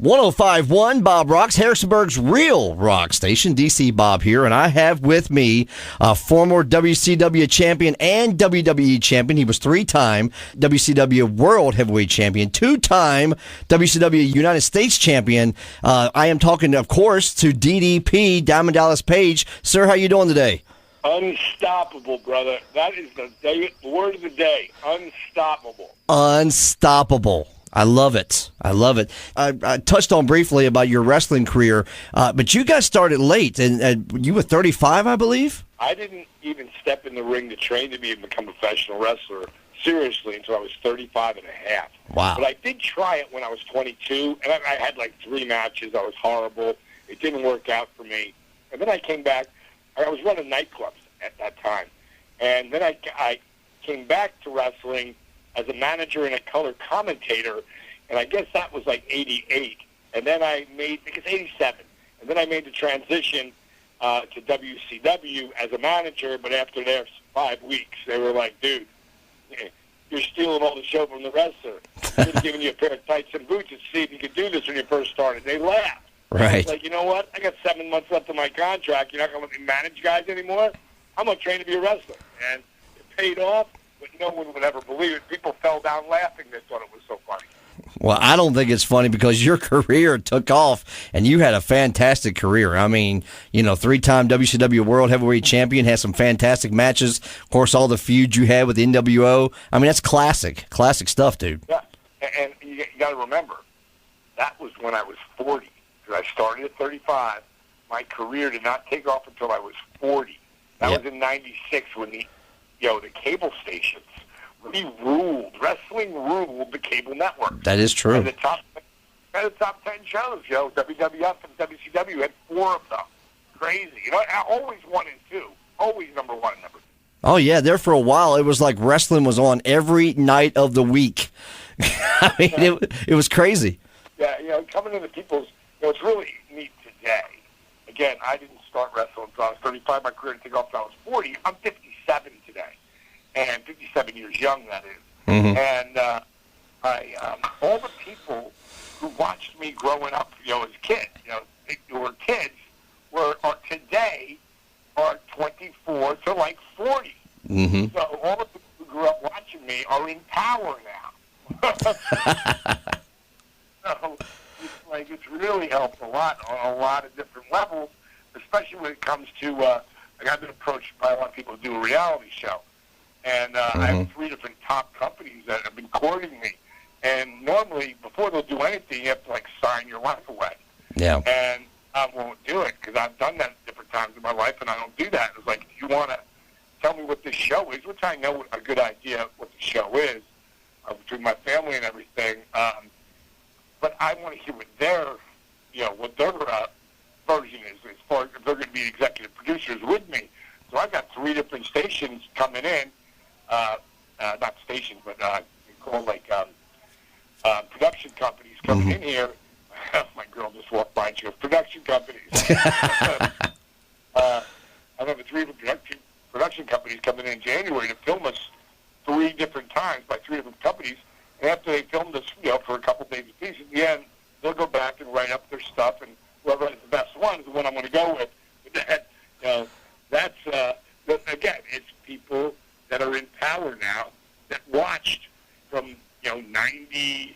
105.1 Bob Rocks, Harrisonburg's real rock station. DC Bob here, and I have with me a former WCW champion and WWE champion. He was three-time WCW World Heavyweight Champion, two-time WCW United States Champion. I am talking, of course, to DDP, Diamond Dallas Page. Sir, how you doing today? Unstoppable, brother. That is the word of the day. Unstoppable. Unstoppable. I love it. I love it. I touched on briefly about your wrestling career, but you guys started late, and you were 35, I believe? I didn't even step in the ring to train to become a professional wrestler seriously until I was 35 and a half. Wow. But I did try it when I was 22, and I had like 3 matches. I was horrible. It didn't work out for me. And then I came back. I was running nightclubs at that time. And then I came back to wrestling as a manager and a color commentator, and I guess that was like 88. And then I made, because 87, and then I made the transition to WCW as a manager, but after their 5 weeks, they were like, dude, you're stealing all the show from the wrestler. We're giving you a pair of tights and boots to see if you could do this when you first started. They laughed. Right. I was like, you know what? I got 7 months left of my contract. You're not going to let me manage guys anymore? I'm going to train to be a wrestler. And it paid off. But no one would ever believe it. People fell down laughing. They thought it was so funny. Well, I don't think it's funny because your career took off, and you had a fantastic career. I mean, you know, 3-time WCW World Heavyweight Champion, had some fantastic matches. Of course, all the feuds you had with the NWO. I mean, that's classic stuff, dude. Yeah, and you got to remember, that was when I was 40. Because I started at 35. My career did not take off until I was 40. That was in 96 when the cable stations really ruled. Wrestling ruled the cable network. That is true. And the top 10 shows, WWF and WCW had 4 of them. Crazy. Always 1 and 2. Always number 1 and number 2. Oh, yeah. There for a while, it was like wrestling was on every night of the week. I mean, it was crazy. Yeah, coming into people's, it's really neat today. Again, I didn't start wrestling until I was 35. My career didn't take off until I was 40. I'm 57 today. And 57 years young, that is. Mm-hmm. And all the people who watched me growing up, as kids, today are 24 to like 40. Mm-hmm. So all the people who grew up watching me are in power now. So it's really helped a lot on a lot of different levels, especially when it comes to, I've been approached by a lot of people to do a reality show. And I have 3 different top companies that have been courting me. And normally, before they'll do anything, you have to, sign your life away. Yeah. And I won't do it because I've done that different times in my life, and I don't do that. It's like, if you want to tell me what this show is, which I know a good idea what the show is, between my family and everything, but I want to hear what their version is, as far as if they're going to be executive producers with me. So I've got 3 different stations coming in, not stations, but called production companies coming in here. My girl just walked by and she goes, production companies. I have 3 different production companies coming in January to film us 3 different times by 3 different companies. And after they filmed us, for a couple days apiece, at the end, they'll go back and write up their stuff, and whoever has the best one is the one I'm going to go with. But that's, again, it's people that are in power now that watched from, 90s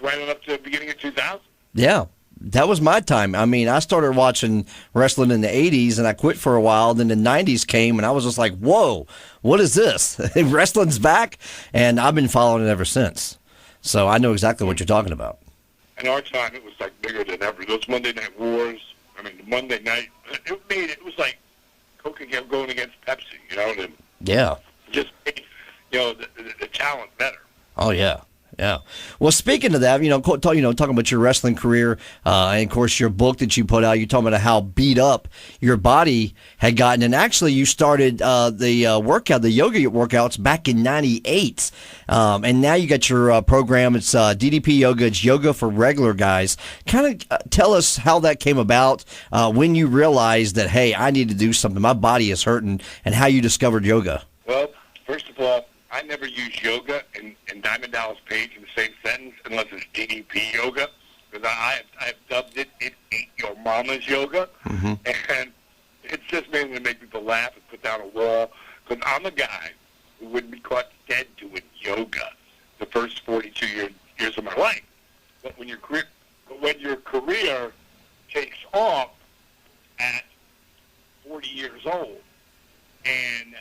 right on up to the beginning of 2000. Yeah. That was my time. I mean, I started watching wrestling in the 80s, and I quit for a while. Then the 90s came, and I was just like, whoa, what is this? Wrestling's back, and I've been following it ever since. So I know exactly what you're talking about. In our time, it was, bigger than ever. Those Monday Night Wars, the Monday night, it was like Coke going against Pepsi, and yeah. Just made, the talent better. Oh, yeah. Yeah. Well, speaking of that, talking about your wrestling career, and of course your book that you put out, you're talking about how beat up your body had gotten, and actually you started the yoga workouts back in '98, and now you got your program. It's DDP Yoga. It's yoga for regular guys. Kind of tell us how that came about, when you realized that, hey, I need to do something. My body is hurting, and how you discovered yoga. Well, first of all, I I never use yoga and Diamond Dallas Page in the same sentence unless it's DDP yoga, because I've dubbed it ain't your mama's yoga, and it's just mainly to make people laugh and put down a wall, because I'm a guy who wouldn't be caught dead doing yoga the first 42 years of my life. But when your career takes off at 40 years old, and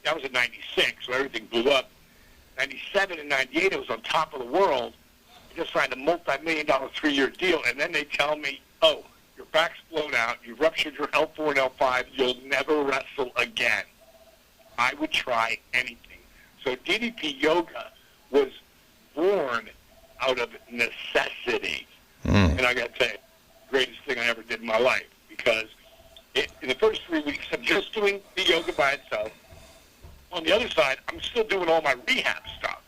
that was in 96, so everything blew up. 97 and 98, it was on top of the world. I just signed a multi-million-dollar 3-year deal, and then they tell me, oh, your back's blown out, you ruptured your L4 and L5, you'll never wrestle again. I would try anything. So DDP Yoga was born out of necessity. And I got to tell you, greatest thing I ever did in my life, because in the first 3 weeks of just doing the yoga by itself, on the other side, I'm still doing all my rehab stuff.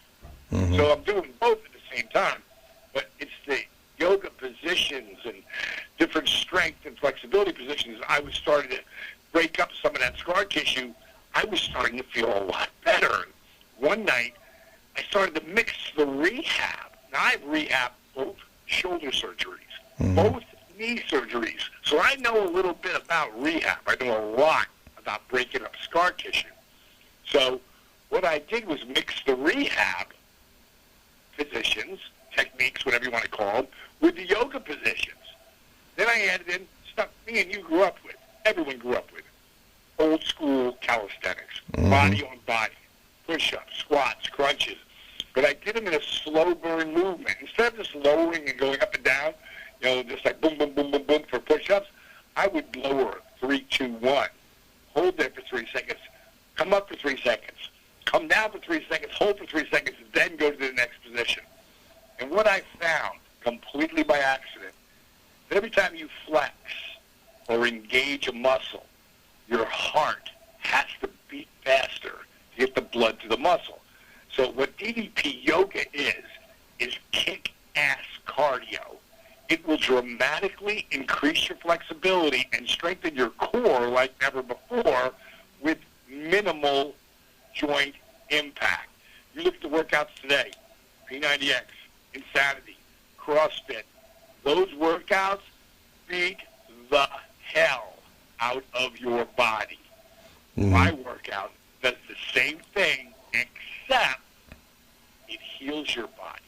So I'm doing both at the same time. But it's the yoga positions and different strength and flexibility positions. I was starting to break up some of that scar tissue. I was starting to feel a lot better. One night, I started to mix the rehab. Now, I've rehabbed both shoulder surgeries, both knee surgeries. So I know a little bit about rehab. I know a lot about breaking up scar tissue. So what I did was mix the rehab positions, techniques, whatever you want to call them, with the yoga positions. Then I added in stuff me and you grew up with, everyone grew up with. Old school calisthenics, body on body, push-ups, squats, crunches. But I did them in a slow burn movement. Instead of just lowering and going up and down, just like boom, boom, boom, boom, boom for push-ups, I would lower 3, 2, 1. Hold there for 3 seconds. Come up for 3 seconds. Come down for 3 seconds. Hold for 3 seconds. Then go to the next position. And what I found, completely by accident, that every time you flex or engage a muscle, your heart has to beat faster to get the blood to the muscle. So what DDP Yoga is kick-ass cardio. It will dramatically increase your flexibility and strengthen your core like never before with minimal joint impact. You look at the workouts today, P90X, Insanity, CrossFit. Those workouts beat the hell out of your body. My workout does the same thing, except it heals your body.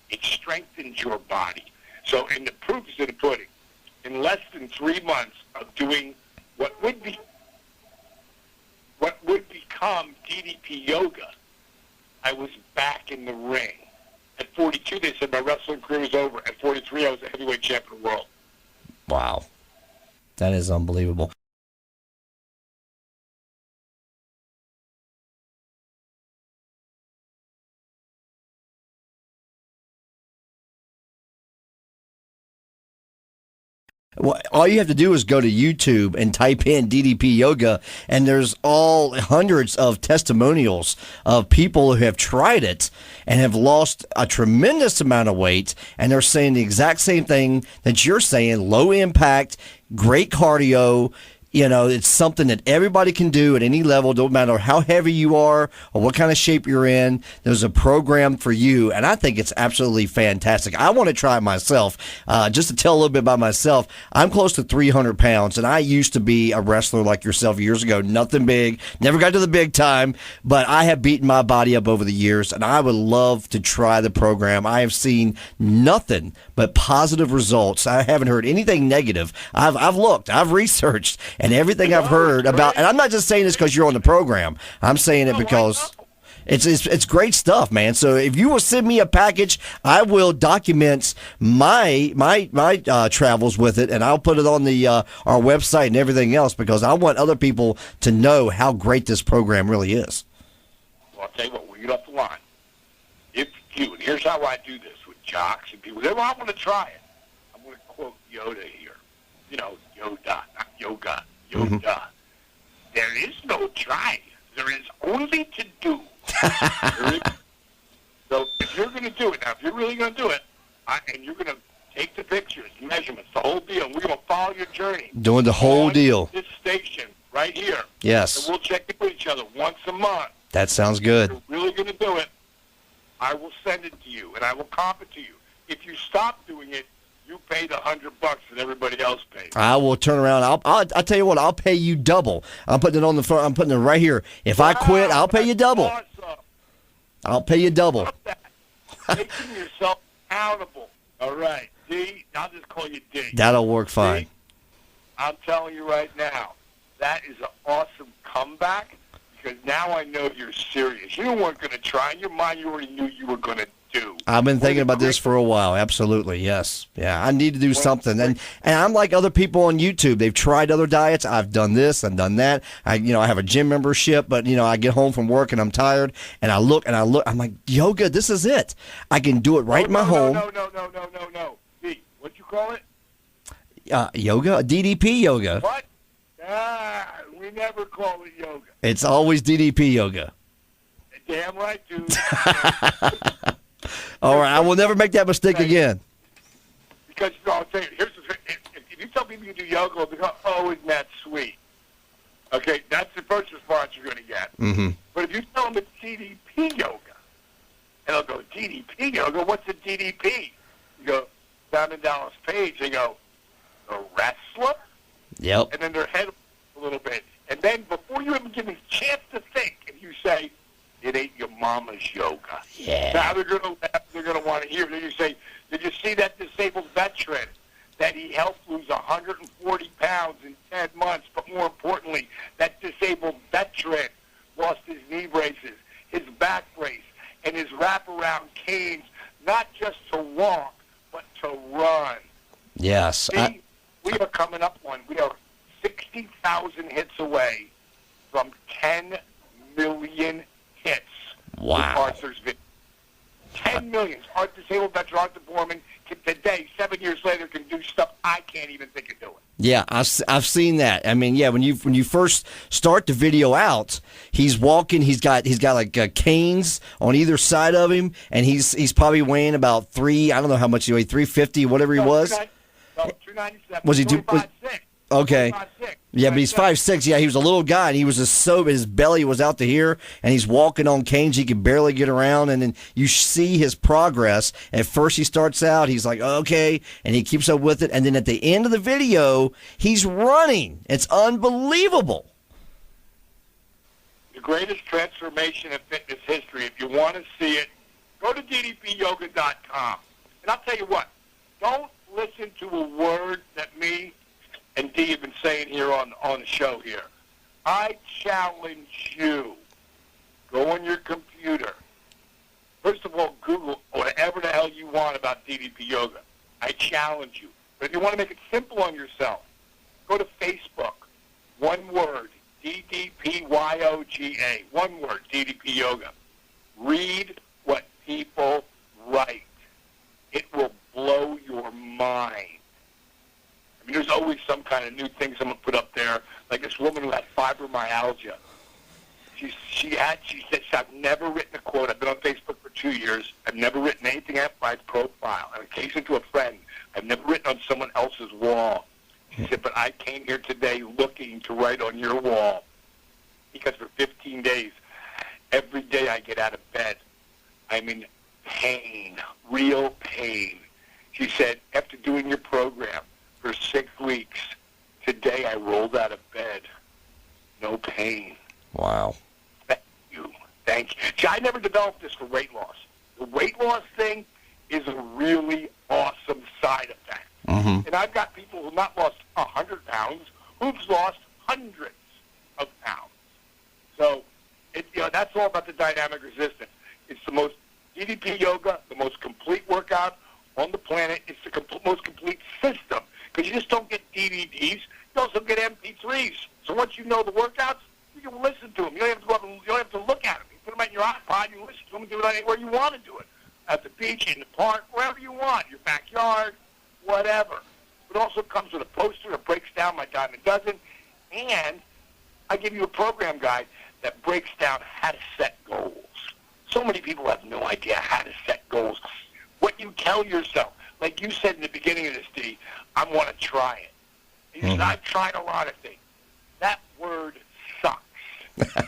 It strengthens your body. So, and the proof is in the pudding. In less than 3 months of doing what would become DDP Yoga, I was back in the ring. At 42, they said my wrestling career was over. At 43, I was a heavyweight champion of the world. Wow. That is unbelievable. Well, all you have to do is go to YouTube and type in DDP Yoga, and there's all hundreds of testimonials of people who have tried it and have lost a tremendous amount of weight, and they're saying the exact same thing that you're saying: low impact, great cardio. It's something that everybody can do at any level. Don't matter how heavy you are or what kind of shape you're in. There's a program for you, and I think it's absolutely fantastic. I want to try it myself. Just to tell a little bit about myself, I'm close to 300 pounds, and I used to be a wrestler like yourself years ago. Nothing big. Never got to the big time, but I have beaten my body up over the years, and I would love to try the program. I have seen nothing but positive results. I haven't heard anything negative. I've looked. I've researched. And everything I've heard about, and I'm not just saying this because you're on the program. I'm saying it because it's great stuff, man. So if you will send me a package, I will document my travels with it, and I'll put it on the our website and everything else, because I want other people to know how great this program really is. Well, I'll tell you what, we'll get off the line. And here's how I do this with jocks and people. They want to try it. I'm going to quote Yoda here. Yoda, not yoga. Yoda. There is no try. There is only to do. So if you're going to do it, now if you're really going to do it, and you're going to take the pictures, measurements, the whole deal, and we're going to follow your journey. Doing the whole deal. This station right here. Yes. And we'll check in with each other once a month. That sounds good. If you're really going to do it, I will send it to you, and I will comp it to you. If you stop doing it, you pay the $100 that everybody else pays. I will turn around. I'll tell you what. I'll pay you double. I'm putting it on the front. I'm putting it right here. If I quit, I'll pay you double. Awesome. I'll pay you double. Love that. Making yourself accountable. All right, D. I'll just call you D. That'll work fine. D, I'm telling you right now, that is an awesome comeback because now I know you're serious. You weren't going to try. In your mind, you already knew you were going to do. I've been thinking about this for a while. Absolutely, yes. Yeah, I need to do something. And I'm like other people on YouTube. They've tried other diets. I've done this and done that. I have a gym membership, but I get home from work and I'm tired, and I look. I'm like, yoga. This is it. I can do it right in my home. No. D, what'd you call it? Yoga, DDP yoga. What? We never call it yoga. It's always DDP yoga. Damn right, dude. All right, I will never make that mistake again. Because I'll tell you, here's the thing: if you tell people you do yoga, they go, "Oh, isn't that sweet?" Okay, that's the first response you're going to get. Mm-hmm. But if you tell them it's DDP yoga, and they'll go, "DDP yoga? What's a DDP?" You go, "Down in Dallas Page." They go, "The wrestler?" Yep. And then their head a little bit, and then before you even give them a chance to think, if you say, "It ain't your mama's yoga," now they're going to laugh. They're going to want to hear. Then you say, "Did you see that disabled veteran that he helped lose 140 pounds in 10 months?" But more importantly, that disabled veteran lost his knee braces, his back brace, and his wraparound canes, not just to walk, but to run. Yes. See, we are coming up on, we are 60,000 hits away from 10 million hits. Wow. Arthur's video. 10 million. Art disabled veteran Arthur Borman can today, 7 years later, can do stuff I can't even think of doing. Yeah, I've seen that. I mean, yeah, when you first start the video out, he's walking. He's got like canes on either side of him, and he's probably weighing about I don't know how much he weighed, 350, whatever he was. 297. Was he 25.6. Okay. 25.6. Yeah, but he's 5'6". Yeah, he was a little guy, and he was his belly was out to here, and he's walking on canes. He could barely get around, and then you see his progress. At first, he starts out, he's like, okay, and he keeps up with it, and then at the end of the video, he's running. It's unbelievable. The greatest transformation in fitness history. If you want to see it, go to ddpyoga.com. And I'll tell you what, don't listen to a word that me and Dee have been saying here on the show here. I challenge you. Go on your computer. First of all, Google whatever the hell you want about DDP Yoga. I challenge you. But if you want to make it simple on yourself, go to Facebook. One word, DDPYOGA. One word, DDP Yoga. Read what people write. It will blow your mind. I mean, there's always some kind of new thing someone put up there. Like this woman who had fibromyalgia. She said, I've never written a quote. I've been on Facebook for 2 years. I've never written anything at my profile. And occasionally to a friend, I've never written on someone else's wall. She said, but I came here today looking to write on your wall. Because for 15 days, every day I get out of bed, I'm in pain, real pain. She said, after doing your program for 6 weeks, today I rolled out of bed. No pain. Wow. Thank you. See, I never developed this for weight loss. The weight loss thing is a really awesome side effect. Mm-hmm. And I've got people who've not lost 100 pounds, who've lost hundreds of pounds. So, that's all about the dynamic resistance. It's the most DDP yoga, the most complete workout on the planet. It's the most complete system. Because you just don't get DVDs, you also get MP3s. So once you know the workouts, you can listen to them. You don't have to go up and you don't have to look at them. You put them in your iPod, you listen to them and do it anywhere you want to do it. At the beach, in the park, wherever you want, your backyard, whatever. It also comes with a poster that breaks down my dime a dozen, and I give you a program guide that breaks down how to set goals. So many people have no idea how to set goals. What you tell yourself, like you said in the beginning of this, D, I want to try it. And you said, I've tried a lot of things. That word sucks.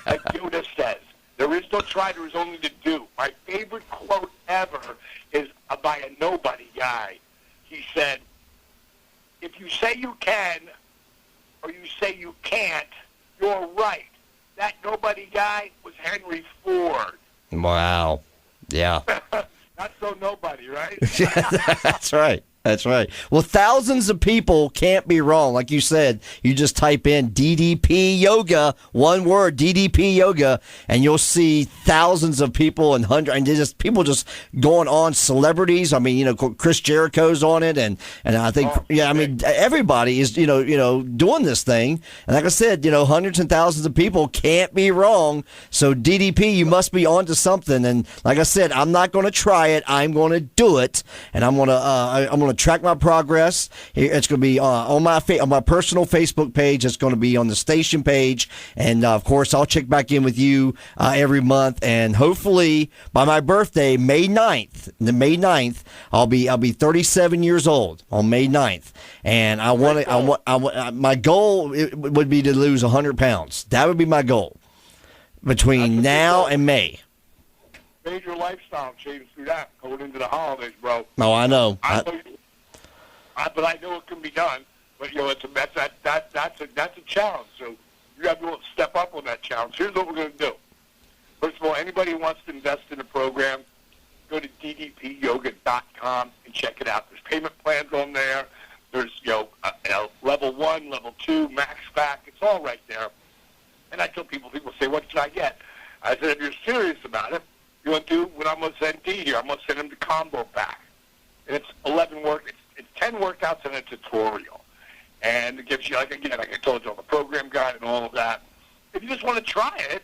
Like Yoda says, There is no try, there is only to do. My favorite quote ever is by a nobody guy. He said, if you say you can or you say you can't, you're right. That nobody guy was Henry Ford. Wow. Yeah. Not so nobody, right? That's right. That's right. Well, thousands of people can't be wrong. Like you said, you just type in DDP Yoga, one word, DDP Yoga, and you'll see thousands of people and hundreds, and just people just going on, celebrities. I mean, Chris Jericho's on it, and I think, I mean, everybody is, doing this thing. And like I said, hundreds and thousands of people can't be wrong. So DDP, you must be onto something. And like I said, I'm not going to try it. I'm going to do it, and I'm going to track my progress. It's going to be on my personal Facebook page. It's going to be on the station page, and of course, I'll check back in with you every month. And hopefully, by my birthday, May 9th, I'll be 37 years old on May 9th, and my goal would be to lose 100 pounds. That would be my goal between now and May. Major lifestyle change through that going into the holidays, bro. Oh, I know. But I know it can be done. But that's a challenge. So you got to be able to step up on that challenge. Here's what we're going to do. First of all, anybody who wants to invest in a program, go to ddpyoga.com and check it out. There's payment plans on there. There's level 1, level 2, max pack. It's all right there. And I tell people say, what should I get? I said, if you're serious about it, you want to do what I'm going to send D here. I'm going to send him the combo pack. And it's 11 it's 10 workouts and a tutorial. And it gives you, like I told you, all the program guide and all of that. If you just want to try it,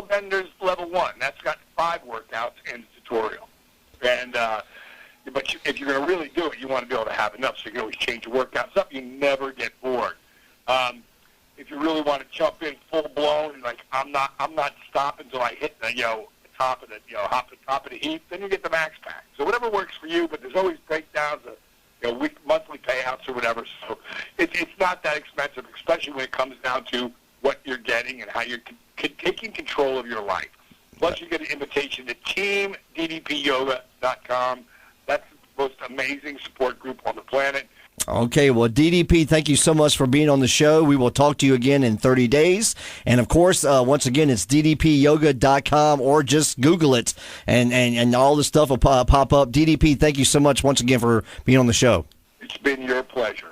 then there's level 1. That's got 5 workouts and a tutorial. And but if you're going to really do it, you want to be able to have enough so you can always change your workouts up. You never get bored. If you really want to jump in full blown and I'm not stopping until I hit the top of the heap, then you get the max pack. So whatever works for you, but there's always breakdowns of monthly payouts or whatever. So it's not that expensive, especially when it comes down to what you're getting and how you're taking control of your life. Plus, you get an invitation to teamddpyoga.com. That's the most amazing support group on the planet. Okay, well, DDP, thank you so much for being on the show. We will talk to you again in 30 days. And, of course, once again, it's ddpyoga.com, or just Google it, and all the stuff will pop up. DDP, thank you so much once again for being on the show. It's been your pleasure.